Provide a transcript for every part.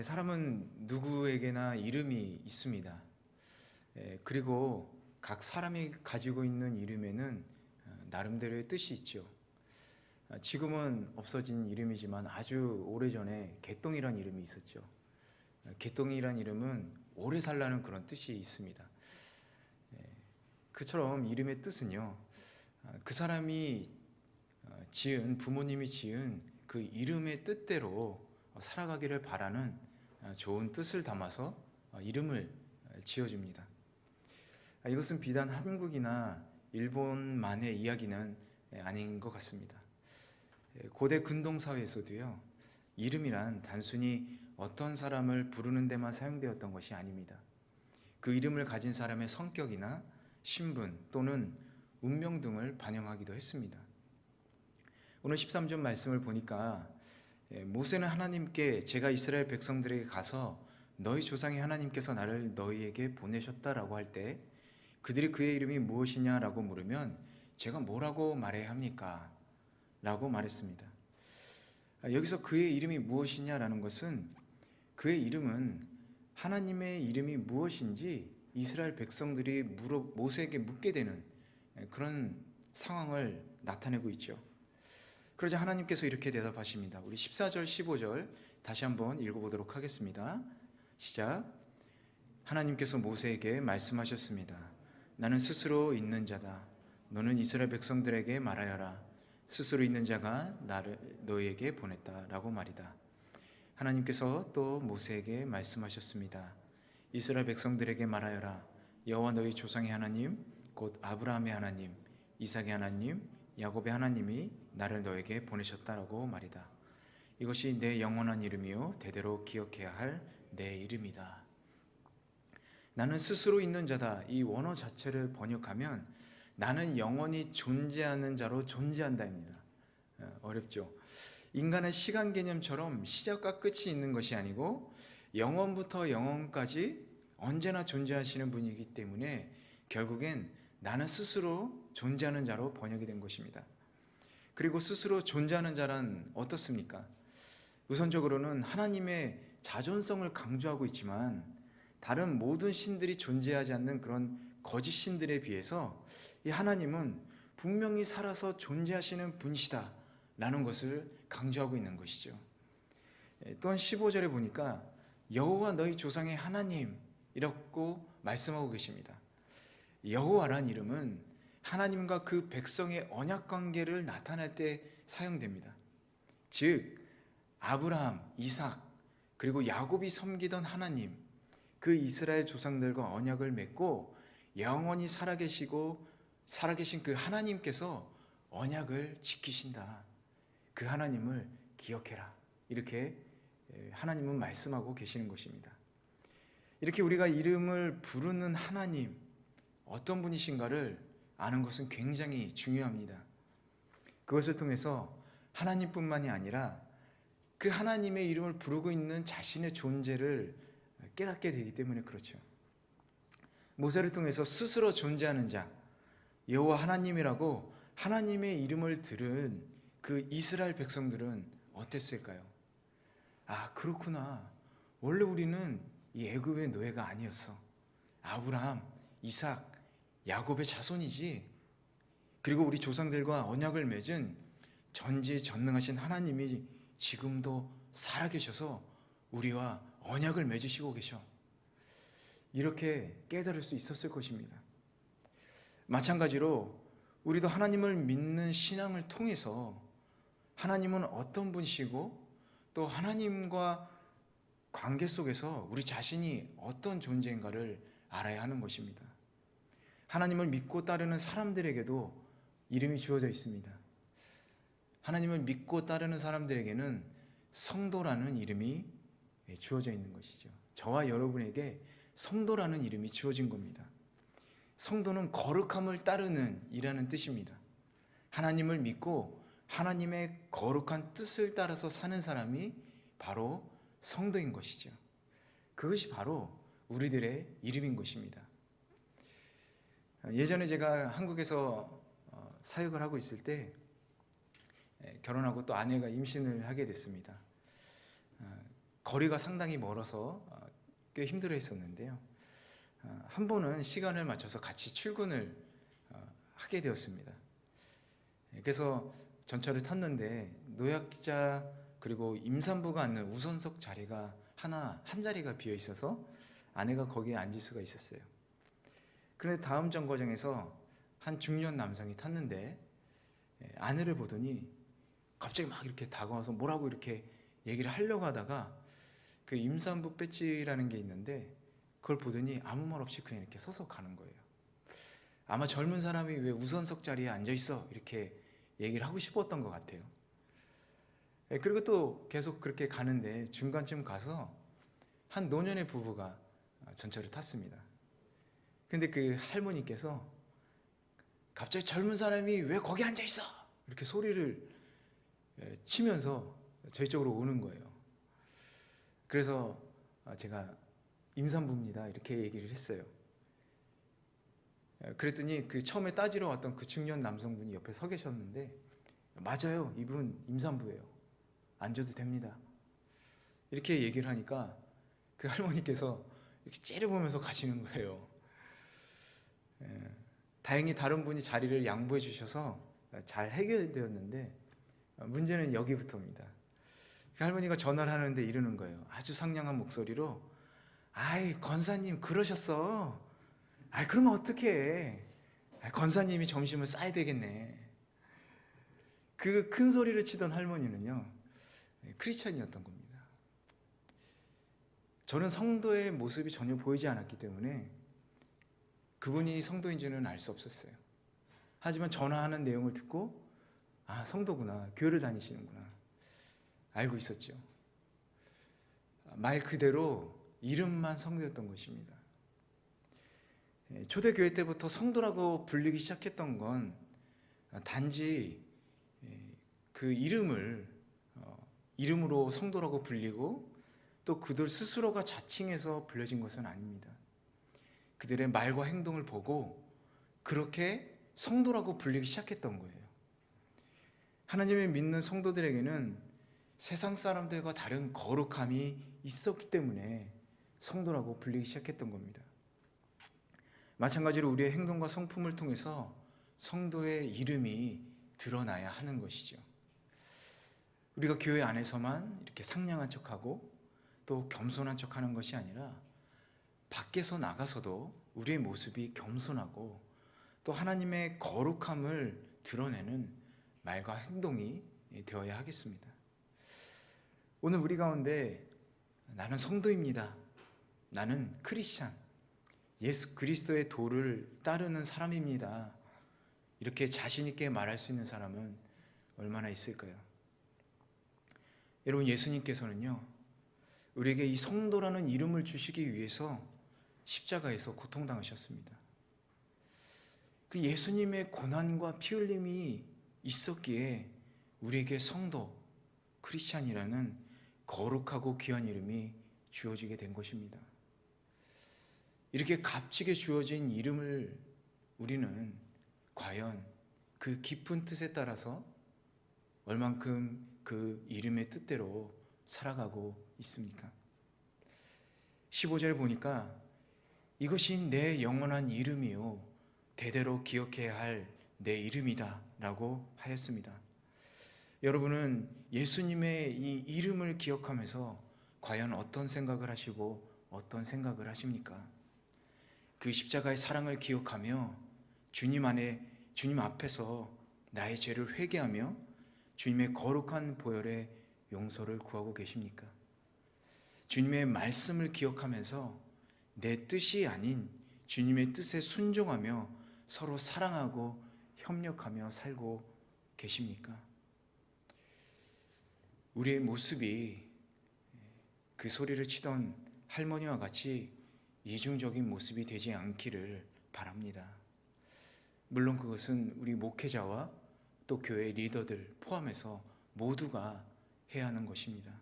사람은 누구에게나 이름이 있습니다. 그리고 각 사람이 가지고 있는 이름에는 나름대로의 뜻이 있죠. 지금은 없어진 이름이지만 아주 오래전에 개똥이란 이름이 있었죠. 개똥이란 이름은 오래 살라는 그런 뜻이 있습니다. 그처럼 이름의 뜻은요, 그 사람이 지은, 부모님이 지은 그 이름의 뜻대로 살아가기를 바라는 좋은 뜻을 담아서 이름을 지어줍니다. 이것은 비단 한국이나 일본만의 이야기는 아닌 것 같습니다. 고대 근동 사회에서도요, 이름이란 단순히 어떤 사람을 부르는 데만 사용되었던 것이 아닙니다. 그 이름을 가진 사람의 성격이나 신분 또는 운명 등을 반영하기도 했습니다. 오늘 13절 말씀을 보니까 모세는 하나님께 제가 이스라엘 백성들에게 가서 너희 조상의 하나님께서 나를 너희에게 보내셨다라고 할 때 그들이 그의 이름이 무엇이냐라고 물으면 제가 뭐라고 말해야 합니까? 라고 말했습니다. 여기서 그의 이름이 무엇이냐라는 것은 그의 이름은 하나님의 이름이 무엇인지 이스라엘 백성들이 모세에게 묻게 되는 그런 상황을 나타내고 있죠. 그러자 하나님께서 이렇게 대답하십니다. 우리 14절 15절 다시 한번 읽어보도록 하겠습니다. 시작. 하나님께서 모세에게 말씀하셨습니다. 나는 스스로 있는 자다. 너는 이스라엘 백성들에게 말하여라. 스스로 있는 자가 나를 너희에게 보냈다라고 말이다. 하나님께서 또 모세에게 말씀하셨습니다. 이스라엘 백성들에게 말하여라. 여호와 너희 조상의 하나님 곧 아브라함의 하나님, 이삭의 하나님, 야곱의 하나님이 나를 너에게 보내셨다라고 말이다. 이것이 내 영원한 이름이요 대대로 기억해야 할 내 이름이다. 나는 스스로 있는 자다. 이 원어 자체를 번역하면 나는 영원히 존재하는 자로 존재한다입니다. 어렵죠? 인간의 시간 개념처럼 시작과 끝이 있는 것이 아니고 영원부터 영원까지 언제나 존재하시는 분이기 때문에 결국엔 나는 스스로 존재하는 자로 번역이 된 것입니다. 그리고 스스로 존재하는 자란 어떻습니까? 우선적으로는 하나님의 자존성을 강조하고 있지만 다른 모든 신들이 존재하지 않는 그런 거짓 신들에 비해서 이 하나님은 분명히 살아서 존재하시는 분이시다 라는 것을 강조하고 있는 것이죠. 또한 15절에 보니까 여호와 너희 조상의 하나님이라고 말씀하고 계십니다. 여호와란 이름은 하나님과 그 백성의 언약 관계를 나타낼 때 사용됩니다. 즉 아브라함, 이삭 그리고 야곱이 섬기던 하나님, 그 이스라엘 조상들과 언약을 맺고 영원히 살아계신 그 하나님께서 언약을 지키신다. 그 하나님을 기억해라. 이렇게 하나님은 말씀하고 계시는 것입니다. 이렇게 우리가 이름을 부르는 하나님, 어떤 분이신가를 아는 것은 굉장히 중요합니다. 그것을 통해서 하나님뿐만이 아니라 그 하나님의 이름을 부르고 있는 자신의 존재를 깨닫게 되기 때문에 그렇죠. 모세를 통해서 스스로 존재하는 자, 여호와 하나님이라고 하나님의 이름을 들은 그 이스라엘 백성들은 어땠을까요? 아, 그렇구나. 원래 우리는 이 애굽의 노예가 아니었어. 아브라함, 이삭, 야곱의 자손이지. 그리고 우리 조상들과 언약을 맺은 전지전능하신 하나님이 지금도 살아계셔서 우리와 언약을 맺으시고 계셔. 이렇게 깨달을 수 있었을 것입니다. 마찬가지로 우리도 하나님을 믿는 신앙을 통해서 하나님은 어떤 분이시고 또 하나님과 관계 속에서 우리 자신이 어떤 존재인가를 알아야 하는 것입니다. 하나님을 믿고 따르는 사람들에게도 이름이 주어져 있습니다. 하나님을 믿고 따르는 사람들에게는 성도라는 이름이 주어져 있는 것이죠. 저와 여러분에게 성도라는 이름이 주어진 겁니다. 성도는 거룩함을 따르는 이라는 뜻입니다. 하나님을 믿고 하나님의 거룩한 뜻을 따라서 사는 사람이 바로 성도인 것이죠. 그것이 바로 우리들의 이름인 것입니다. 예전에 제가 한국에서 사역을 하고 있을 때 결혼하고 또 아내가 임신을 하게 됐습니다. 거리가 상당히 멀어서 꽤 힘들어 했었는데요. 한 번은 시간을 맞춰서 같이 출근을 하게 되었습니다. 그래서 전철을 탔는데 노약자 그리고 임산부가 앉는 우선석 자리가 한 자리가 비어 있어서 아내가 거기에 앉을 수가 있었어요. 그런데 다음 정거장에서 한 중년 남성이 탔는데 아내를 보더니 갑자기 막 이렇게 다가와서 뭐라고 이렇게 얘기를 하려고 하다가 그 임산부 배지라는 게 있는데 그걸 보더니 아무 말 없이 그냥 이렇게 서서 가는 거예요. 아마 젊은 사람이 왜 우선석 자리에 앉아 있어 이렇게 얘기를 하고 싶었던 것 같아요. 그리고 또 계속 그렇게 가는데 중간쯤 가서 한 노년의 부부가 전철을 탔습니다. 근데 그 할머니께서 갑자기 젊은 사람이 왜 거기 앉아 있어 이렇게 소리를 치면서 저희 쪽으로 오는 거예요. 그래서 제가 임산부입니다 이렇게 얘기를 했어요. 그랬더니 그 처음에 따지러 왔던 그 중년 남성분이 옆에 서 계셨는데 맞아요, 이분 임산부예요, 앉아도 됩니다 이렇게 얘기를 하니까 그 할머니께서 이렇게 째려보면서 가시는 거예요. 다행히 다른 분이 자리를 양보해 주셔서 잘 해결되었는데 문제는 여기부터입니다. 그 할머니가 전화를 하는데 이러는 거예요. 아주 상냥한 목소리로 아이 권사님 그러셨어. 아이 그러면 어떡해. 권사님이 점심을 싸야 되겠네. 그 큰 소리를 치던 할머니는요 크리스찬이었던 겁니다. 저는 성도의 모습이 전혀 보이지 않았기 때문에 그분이 성도인지는 알 수 없었어요. 하지만 전화하는 내용을 듣고 아 성도구나, 교회를 다니시는구나 알고 있었죠. 말 그대로 이름만 성도였던 것입니다. 초대교회 때부터 성도라고 불리기 시작했던 건 단지 그 이름으로 성도라고 불리고 또 그들 스스로가 자칭해서 불려진 것은 아닙니다. 그들의 말과 행동을 보고 그렇게 성도라고 불리기 시작했던 거예요. 하나님을 믿는 성도들에게는 세상 사람들과 다른 거룩함이 있었기 때문에 성도라고 불리기 시작했던 겁니다. 마찬가지로 우리의 행동과 성품을 통해서 성도의 이름이 드러나야 하는 것이죠. 우리가 교회 안에서만 이렇게 상냥한 척하고 또 겸손한 척하는 것이 아니라 밖에서 나가서도 우리의 모습이 겸손하고 또 하나님의 거룩함을 드러내는 말과 행동이 되어야 하겠습니다. 오늘 우리 가운데 나는 성도입니다, 나는 크리스찬, 예수 그리스도의 도를 따르는 사람입니다, 이렇게 자신 있게 말할 수 있는 사람은 얼마나 있을까요? 여러분, 예수님께서는요 우리에게 이 성도라는 이름을 주시기 위해서 십자가에서 고통당하셨습니다. 그 예수님의 고난과 피 흘림이 있었기에 우리에게 성도, 크리스찬이라는 거룩하고 귀한 이름이 주어지게 된 것입니다. 이렇게 값지게 주어진 이름을 우리는 과연 그 깊은 뜻에 따라서 얼만큼 그 이름의 뜻대로 살아가고 있습니까? 15절에 보니까 이것이 내 영원한 이름이요 대대로 기억해야 할 내 이름이다 라고 하였습니다. 여러분은 예수님의 이 이름을 기억하면서 과연 어떤 생각을 하시고 어떤 생각을 하십니까? 그 십자가의 사랑을 기억하며 주님 앞에서 나의 죄를 회개하며 주님의 거룩한 보혈의 용서를 구하고 계십니까? 주님의 말씀을 기억하면서 내 뜻이 아닌 주님의 뜻에 순종하며 서로 사랑하고 협력하며 살고 계십니까? 우리의 모습이 그 소리를 치던 할머니와 같이 이중적인 모습이 되지 않기를 바랍니다. 물론 그것은 우리 목회자와 또 교회 리더들 포함해서 모두가 해야 하는 것입니다.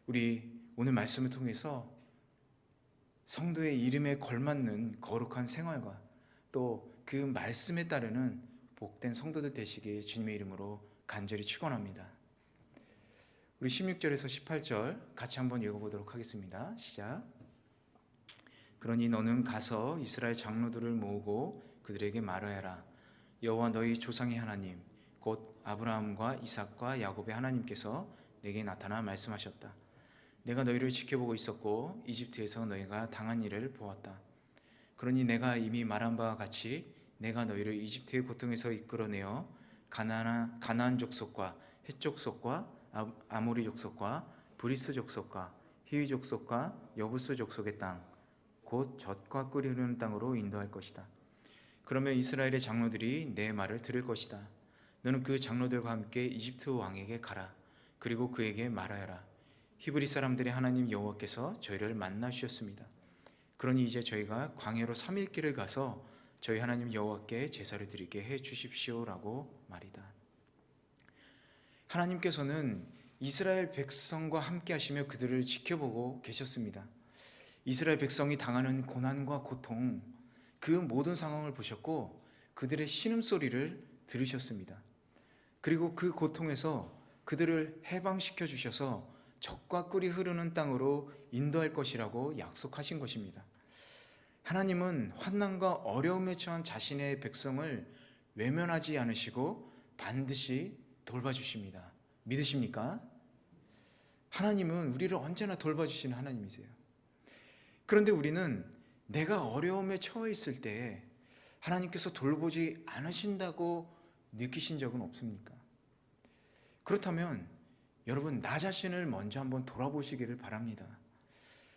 우리 오늘 말씀을 통해서 성도의 이름에 걸맞는 거룩한 생활과 또 그 말씀에 따르는 복된 성도들 되시길 주님의 이름으로 간절히 축원합니다. 우리 16절에서 18절 같이 한번 읽어보도록 하겠습니다. 시작. 그러니 너는 가서 이스라엘 장로들을 모으고 그들에게 말하여라. 여호와 너희 조상의 하나님 곧 아브라함과 이삭과 야곱의 하나님께서 내게 나타나 말씀하셨다. 내가 너희를 지켜보고 있었고 이집트에서 너희가 당한 일을 보았다. 그러니 내가 이미 말한 바와 같이 내가 너희를 이집트의 고통에서 이끌어내어 가나안 족속과 헷 족속과 아모리 족속과 브리스 족속과 히위 족속과 여부스 족속의 땅 곧 젖과 꿀이 흐르는 땅으로 인도할 것이다. 그러면 이스라엘의 장로들이 내 말을 들을 것이다. 너는 그 장로들과 함께 이집트 왕에게 가라. 그리고 그에게 말하여라. 히브리 사람들의 하나님 여호와께서 저희를 만나 주셨습니다. 그러니 이제 저희가 광야로 3일 길을 가서 저희 하나님 여호와께 제사를 드리게 해 주십시오라고 말이다. 하나님께서는 이스라엘 백성과 함께 하시며 그들을 지켜보고 계셨습니다. 이스라엘 백성이 당하는 고난과 고통, 그 모든 상황을 보셨고 그들의 신음소리를 들으셨습니다. 그리고 그 고통에서 그들을 해방시켜 주셔서 젖과 꿀이 흐르는 땅으로 인도할 것이라고 약속하신 것입니다. 하나님은 환난과 어려움에 처한 자신의 백성을 외면하지 않으시고 반드시 돌봐주십니다. 믿으십니까? 하나님은 우리를 언제나 돌봐주시는 하나님이세요. 그런데 우리는 내가 어려움에 처해 있을 때 하나님께서 돌보지 않으신다고 느끼신 적은 없습니까? 그렇다면 여러분, 나 자신을 먼저 한번 돌아보시기를 바랍니다.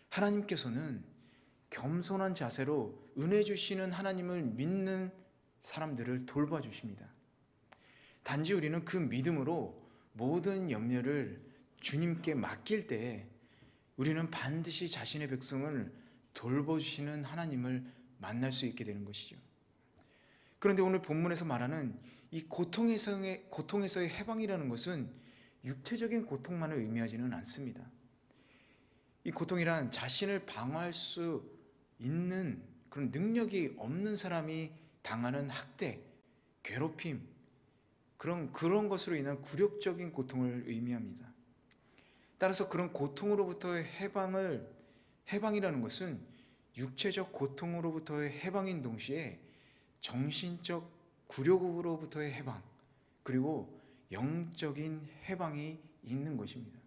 하나님께서는 겸손한 자세로 은혜 주시는 하나님을 믿는 사람들을 돌봐주십니다. 단지 우리는 그 믿음으로 모든 염려를 주님께 맡길 때 우리는 반드시 자신의 백성을 돌보시는 하나님을 만날 수 있게 되는 것이죠. 그런데 오늘 본문에서 말하는 이 고통에서의 해방이라는 것은 육체적인 고통만을 의미하지는 않습니다. 이 고통이란 자신을 방어할 수 있는 그런 능력이 없는 사람이 당하는 학대, 괴롭힘, 그런 것으로 인한 굴욕적인 고통을 의미합니다. 따라서 그런 고통으로부터의 해방이라는 것은 육체적 고통으로부터의 해방인 동시에 정신적 굴욕으로부터의 해방, 그리고 영적인 해방이 있는 것입니다.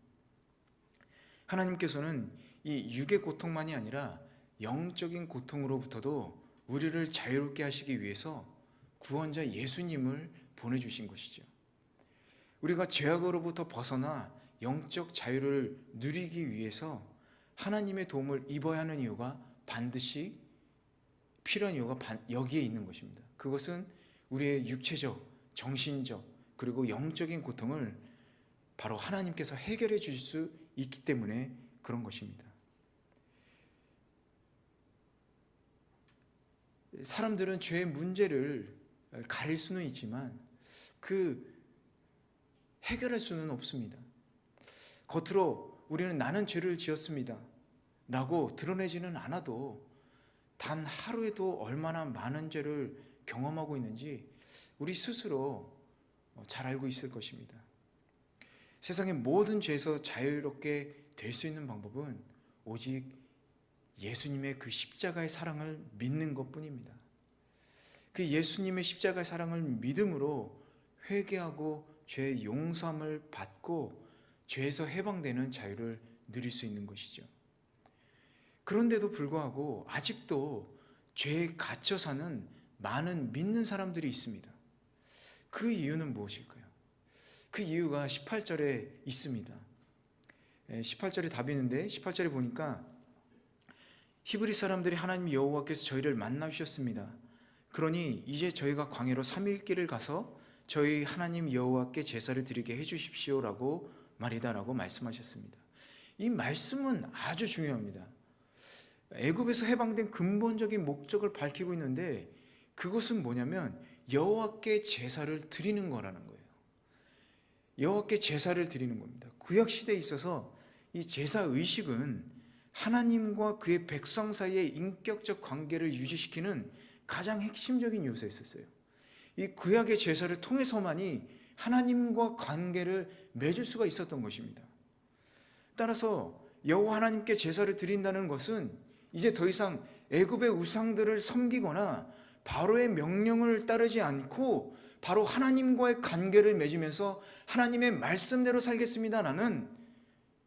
하나님께서는 이 육의 고통만이 아니라 영적인 고통으로부터도 우리를 자유롭게 하시기 위해서 구원자 예수님을 보내주신 것이죠. 우리가 죄악으로부터 벗어나 영적 자유를 누리기 위해서 하나님의 도움을 입어야 하는 이유가 반드시 필요한 이유가 여기에 있는 것입니다. 그것은 우리의 육체적, 정신적, 그리고 영적인 고통을 바로 하나님께서 해결해 주실 수 있기 때문에 그런 것입니다. 사람들은 죄의 문제를 가릴 수는 있지만 해결할 수는 없습니다. 겉으로 우리는 나는 죄를 지었습니다 라고 드러내지는 않아도 단 하루에도 얼마나 많은 죄를 경험하고 있는지 우리 스스로 잘 알고 있을 것입니다. 세상의 모든 죄에서 자유롭게 될 수 있는 방법은 오직 예수님의 그 십자가의 사랑을 믿는 것뿐입니다. 그 예수님의 십자가의 사랑을 믿음으로 회개하고 죄의 용서함을 받고 죄에서 해방되는 자유를 누릴 수 있는 것이죠. 그런데도 불구하고 아직도 죄에 갇혀 사는 많은 믿는 사람들이 있습니다. 그 이유는 무엇일까요? 그 이유가 18절에 있습니다. 18절에 답이 있는데 18절에 보니까 히브리 사람들이 하나님 여호와께서 저희를 만나 주셨습니다. 그러니 이제 저희가 광야로 3일 길을 가서 저희 하나님 여호와께 제사를 드리게 해 주십시오라고 말이다라고 말씀하셨습니다. 이 말씀은 아주 중요합니다. 애굽에서 해방된 근본적인 목적을 밝히고 있는데 그것은 뭐냐면 여호와께 제사를 드리는 거라는 거예요. 여호와께 제사를 드리는 겁니다. 구약 시대에 있어서 이 제사 의식은 하나님과 그의 백성 사이의 인격적 관계를 유지시키는 가장 핵심적인 요소였어요. 이 구약의 제사를 통해서만이 하나님과 관계를 맺을 수가 있었던 것입니다. 따라서 여호와 하나님께 제사를 드린다는 것은 이제 더 이상 애굽의 우상들을 섬기거나 바로의 명령을 따르지 않고 바로 하나님과의 관계를 맺으면서 하나님의 말씀대로 살겠습니다라는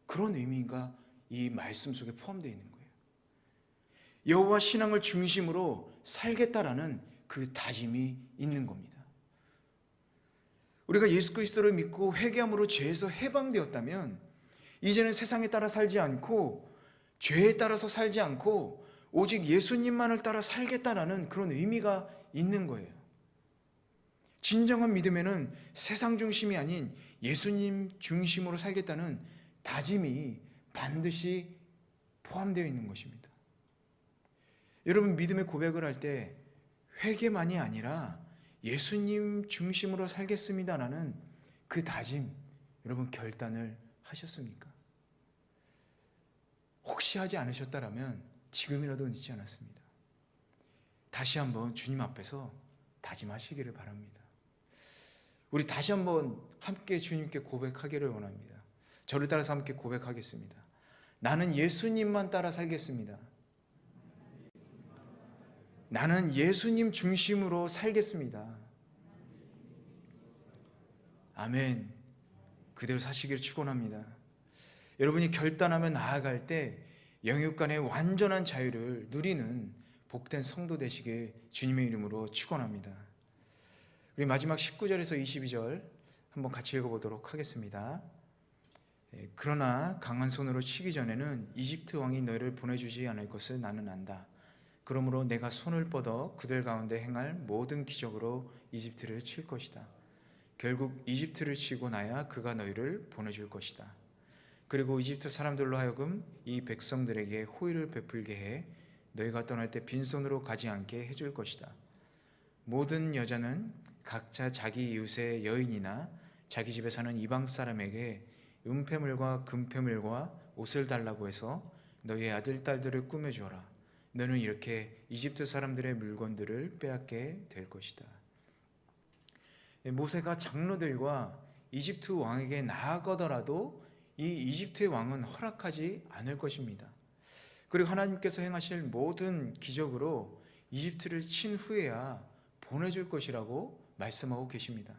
그런 의미가 이 말씀 속에 포함되어 있는 거예요. 여호와 신앙을 중심으로 살겠다라는 그 다짐이 있는 겁니다. 우리가 예수 그리스도를 믿고 회개함으로 죄에서 해방되었다면 이제는 세상에 따라 살지 않고 죄에 따라서 살지 않고 오직 예수님만을 따라 살겠다라는 그런 의미가 있는 거예요. 진정한 믿음에는 세상 중심이 아닌 예수님 중심으로 살겠다는 다짐이 반드시 포함되어 있는 것입니다. 여러분, 믿음의 고백을 할 때 회개만이 아니라 예수님 중심으로 살겠습니다라는 그 다짐, 여러분 결단을 하셨습니까? 혹시 하지 않으셨다라면 지금이라도 늦지 않았습니다. 다시 한번 주님 앞에서 다짐하시기를 바랍니다. 우리 다시 한번 함께 주님께 고백하기를 원합니다. 저를 따라서 함께 고백하겠습니다. 나는 예수님만 따라 살겠습니다. 나는 예수님 중심으로 살겠습니다. 아멘. 그대로 사시기를 축원합니다. 여러분이 결단하며 나아갈 때 영육 간의 완전한 자유를 누리는 복된 성도 되시길 주님의 이름으로 축원합니다. 우리 마지막 19절에서 22절 한번 같이 읽어보도록 하겠습니다. 그러나 강한 손으로 치기 전에는 이집트 왕이 너희를 보내주지 않을 것을 나는 안다. 그러므로 내가 손을 뻗어 그들 가운데 행할 모든 기적으로 이집트를 칠 것이다. 결국 이집트를 치고 나야 그가 너희를 보내줄 것이다. 그리고 이집트 사람들로 하여금 이 백성들에게 호의를 베풀게 해 너희가 떠날 때 빈손으로 가지 않게 해줄 것이다. 모든 여자는 각자 자기 이웃의 여인이나 자기 집에 사는 이방 사람에게 은폐물과 금폐물과 옷을 달라고 해서 너희의 아들, 딸들을 꾸며주어라. 너는 이렇게 이집트 사람들의 물건들을 빼앗게 될 것이다. 모세가 장로들과 이집트 왕에게 나아가더라도 이 이집트의 왕은 허락하지 않을 것입니다. 그리고 하나님께서 행하실 모든 기적으로 이집트를 친 후에야 보내줄 것이라고 말씀하고 계십니다.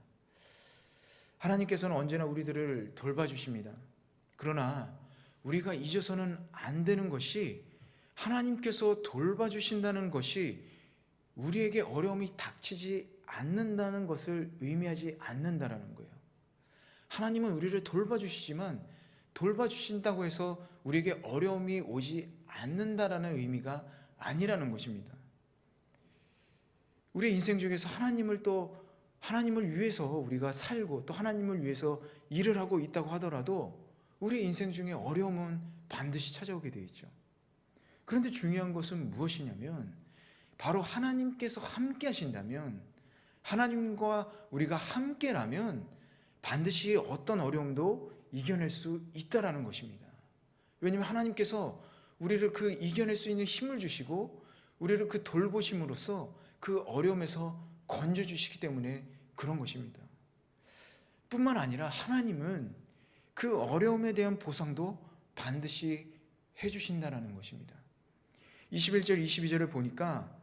하나님께서는 언제나 우리들을 돌봐주십니다. 그러나 우리가 잊어서는 안 되는 것이 하나님께서 돌봐주신다는 것이 우리에게 어려움이 닥치지 않는다는 것을 의미하지 않는다라는 거예요. 하나님은 우리를 돌봐주시지만 돌봐주신다고 해서 우리에게 어려움이 오지 않는다라는 의미가 아니라는 것입니다. 우리 인생 중에서 하나님을 위해서 우리가 살고 또 하나님을 위해서 일을 하고 있다고 하더라도 우리 인생 중에 어려움은 반드시 찾아오게 되어 있죠. 그런데 중요한 것은 무엇이냐면 바로 하나님께서 함께 하신다면, 하나님과 우리가 함께라면 반드시 어떤 어려움도 이겨낼 수 있다라는 것입니다. 왜냐하면 하나님께서 우리를 그 이겨낼 수 있는 힘을 주시고 우리를 그 돌보심으로써 그 어려움에서 건져주시기 때문에 그런 것입니다. 뿐만 아니라 하나님은 그 어려움에 대한 보상도 반드시 해주신다라는 것입니다. 21절 22절을 보니까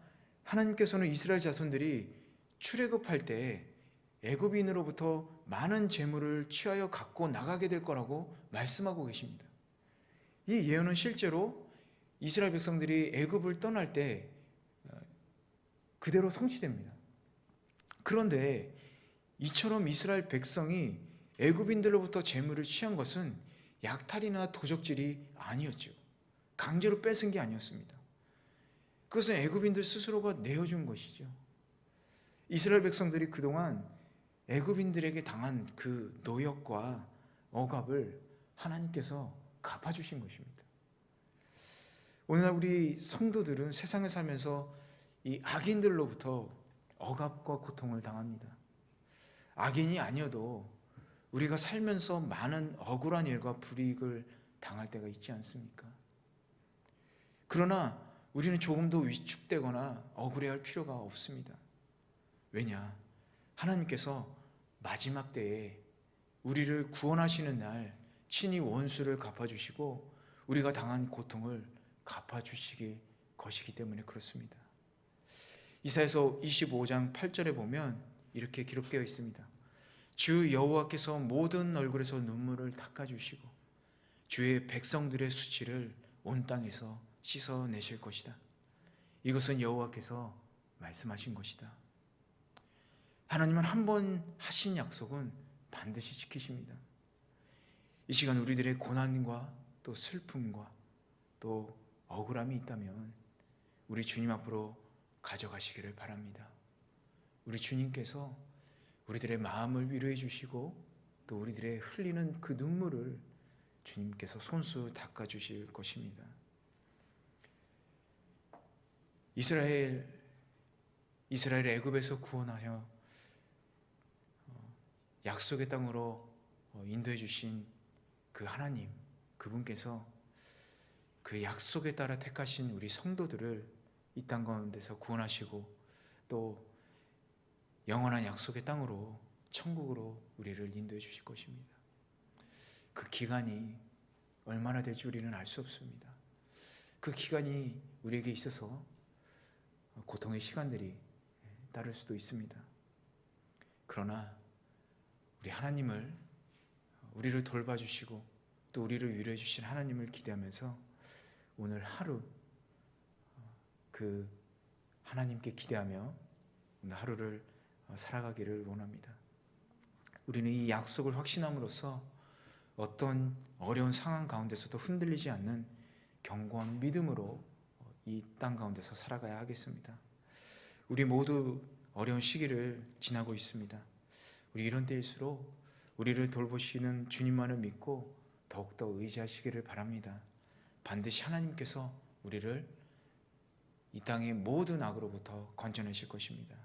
하나님께서는 이스라엘 자손들이 출애굽할 때 애굽인으로부터 많은 재물을 취하여 갖고 나가게 될 거라고 말씀하고 계십니다. 이 예언은 실제로 이스라엘 백성들이 애굽을 떠날 때 그대로 성취됩니다. 그런데 이처럼 이스라엘 백성이 애굽인들로부터 재물을 취한 것은 약탈이나 도적질이 아니었죠. 강제로 뺏은 게 아니었습니다. 그것은 애굽인들 스스로가 내어준 것이죠. 이스라엘 백성들이 그동안 애굽인들에게 당한 그 노역과 억압을 하나님께서 갚아주신 것입니다. 오늘날 우리 성도들은 세상에 살면서 이 악인들로부터 억압과 고통을 당합니다. 악인이 아니어도 우리가 살면서 많은 억울한 일과 불이익을 당할 때가 있지 않습니까? 그러나 우리는 조금도 위축되거나 억울해할 필요가 없습니다. 왜냐? 하나님께서 마지막 때에 우리를 구원하시는 날 친히 원수를 갚아주시고 우리가 당한 고통을 갚아주시기 것이기 때문에 그렇습니다. 이사야서 25장 8절에 보면 이렇게 기록되어 있습니다. 주 여호와께서 모든 얼굴에서 눈물을 닦아주시고 주의 백성들의 수치를 온 땅에서 씻어내실 것이다. 이것은 여호와께서 말씀하신 것이다. 하나님은 한 번 하신 약속은 반드시 지키십니다. 이 시간 우리들의 고난과 또 슬픔과 또 억울함이 있다면 우리 주님 앞으로 가져가시기를 바랍니다. 우리 주님께서 우리들의 마음을 위로해 주시고 또 우리들의 흘리는 그 눈물을 주님께서 손수 닦아 주실 것입니다. 이스라엘 애굽에서 구원하여 약속의 땅으로 인도해 주신 그 하나님, 그분께서 그 약속에 따라 택하신 우리 성도들을 이 땅 가운데서 구원하시고 또 영원한 약속의 땅으로, 천국으로 우리를 인도해 주실 것입니다. 그 기간이 얼마나 될지 우리는 알 수 없습니다. 그 기간이 우리에게 있어서 고통의 시간들이 따를 수도 있습니다. 그러나 우리 하나님을, 우리를 돌봐주시고 또 우리를 위로해 주신 하나님을 기대하면서 오늘 하루 그 하나님께 기대하며 오늘 하루를 살아가기를 원합니다. 우리는 이 약속을 확신함으로써 어떤 어려운 상황 가운데서도 흔들리지 않는 견고한 믿음으로 이 땅 가운데서 살아가야 하겠습니다. 우리 모두 어려운 시기를 지나고 있습니다. 우리 이런 때일수록 우리를 돌보시는 주님만을 믿고 더욱더 의지하시기를 바랍니다. 반드시 하나님께서 우리를 이 땅의 모든 악으로부터 건져내실 것입니다.